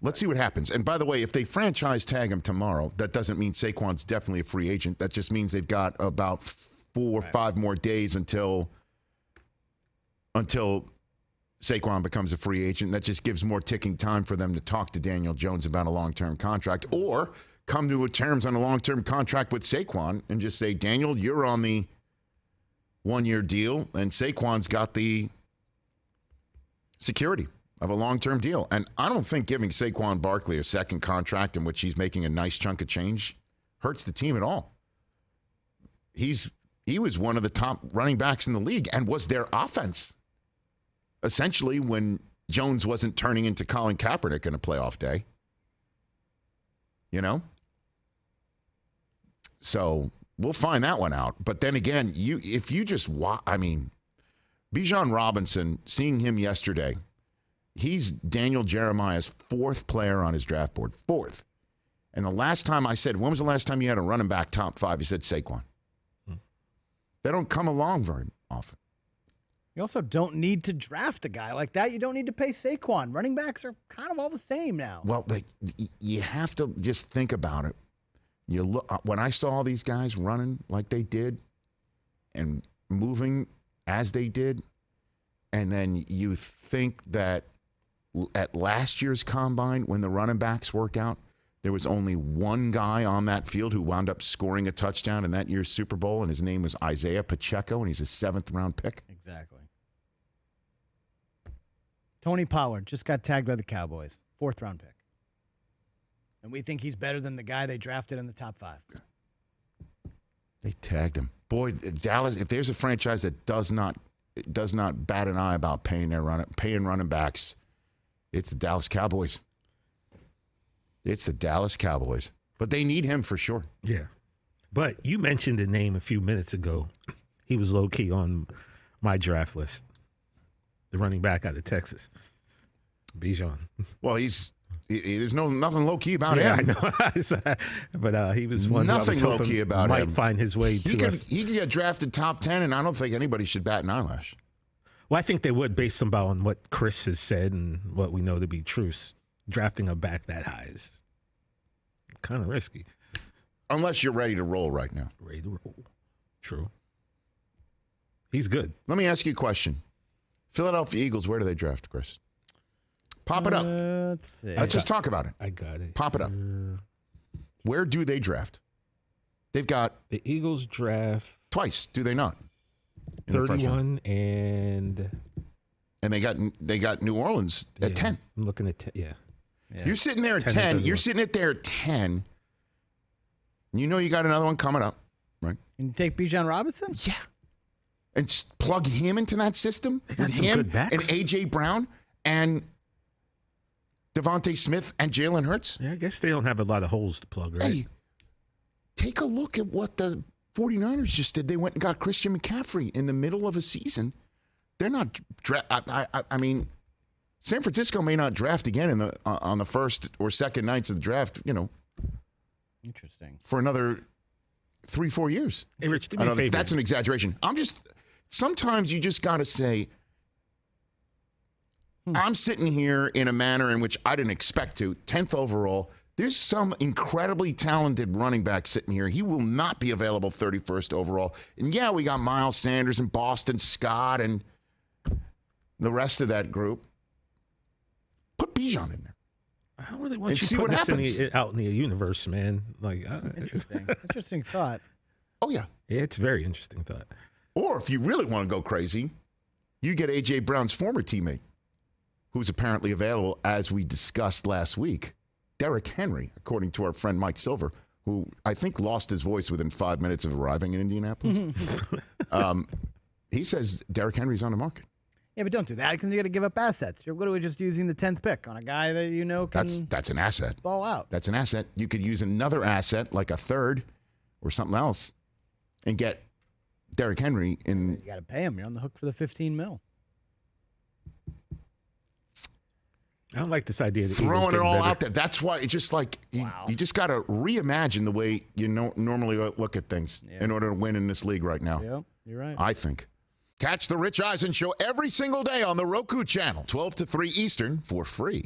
Let's see what happens. And by the way, if they franchise tag him tomorrow, that doesn't mean Saquon's definitely a free agent. That just means they've got about 4 or 5 more days until Saquon becomes a free agent. That just gives more ticking time for them to talk to Daniel Jones about a long-term contract or come to terms on a long-term contract with Saquon and just say, Daniel, you're on the one-year deal, and Saquon's got the security of a long-term deal. And I don't think giving Saquon Barkley a second contract in which he's making a nice chunk of change hurts the team at all. He was one of the top running backs in the league and was their offense, essentially, when Jones wasn't turning into Colin Kaepernick in a playoff day. You know? So we'll find that one out. But then again, if you just watch, I mean, Bijan Robinson, seeing him yesterday, he's Daniel Jeremiah's 4th player on his draft board. 4th. And the last time I said, when was the last time you had a running back top 5? He said Saquon. They don't come along very often. You also don't need to draft a guy like that. You don't need to pay Saquon. Running backs are kind of all the same now. Well, you have to just think about it. You look when I saw all these guys running like they did and moving as they did, and then you think that at last year's combine, when the running backs work out, there was only one guy on that field who wound up scoring a touchdown in that year's Super Bowl, and his name was Isaiah Pacheco, and he's a 7th-round pick. Exactly. Tony Pollard just got tagged by the Cowboys, 4th-round pick. And we think he's better than the guy they drafted in the top 5. They tagged him. Boy, Dallas, if there's a franchise that does not bat an eye about paying running backs, it's the Dallas Cowboys. It's the Dallas Cowboys. But they need him for sure. Yeah. But you mentioned the name a few minutes ago. He was low-key on my draft list. The running back out of Texas. Bijan. Well, there's nothing low-key about him. I know. But he was one nothing that I was low-key about might him. Find his way to us. He could get drafted top 10, and I don't think anybody should bat an eyelash. Well, I think they would, based on what Chris has said and what we know to be true. Drafting a back that high is kind of risky. Unless you're ready to roll right now. Ready to roll. True. He's good. Let me ask you a question. Philadelphia Eagles, where do they draft, Chris? Pop it up. Let's see. Let's just talk about it. I got it. Pop it up. Where do they draft? They've got... The Eagles draft... Twice, do they not? 31 and they got New Orleans at 10. I'm looking at 10. Yeah. You're sitting there at 10. You're sitting at there at 10. You know you got another one coming up, right? And you take Bijan Robinson? Yeah. And plug him into that system with him and A.J. Brown and Devontae Smith and Jalen Hurts. Yeah, I guess they don't have a lot of holes to plug, right? Hey, take a look at what the 49ers just did. They went and got Christian McCaffrey in the middle of a season. They're not I mean, San Francisco may not draft again on the first or second nights of the draft, Interesting. For another 3-4 years. Hey, Rich, do me a favor. That's an exaggeration. Sometimes you just got to say, I'm sitting here in a manner in which I didn't expect to, 10th overall. There's some incredibly talented running back sitting here. He will not be available 31st overall. And yeah, we got Miles Sanders and Boston Scott and the rest of that group. Put Bijan in there. I don't really want you putting this out in the universe, man. Interesting thought. Oh, yeah. It's a very interesting thought. Or if you really want to go crazy, you get A.J. Brown's former teammate, who's apparently available, as we discussed last week, Derrick Henry, according to our friend Mike Silver, who I think lost his voice within 5 minutes of arriving in Indianapolis. He says Derrick Henry's on the market. Yeah, but don't do that because you got to give up assets. You're literally just using the 10th pick on a guy that you know can. That's an asset. Ball out. That's an asset. You could use another asset like a third or something else, and get Derrick Henry in. You got to pay him. You're on the hook for the $15 million. I don't like this idea that throwing it all out there. That's why it's just like you just got to reimagine the way you normally look at things in order to win in this league right now. Yeah, you're right. I think. Catch the Rich Eisen Show every single day on the Roku channel, 12 to 3 Eastern, for free.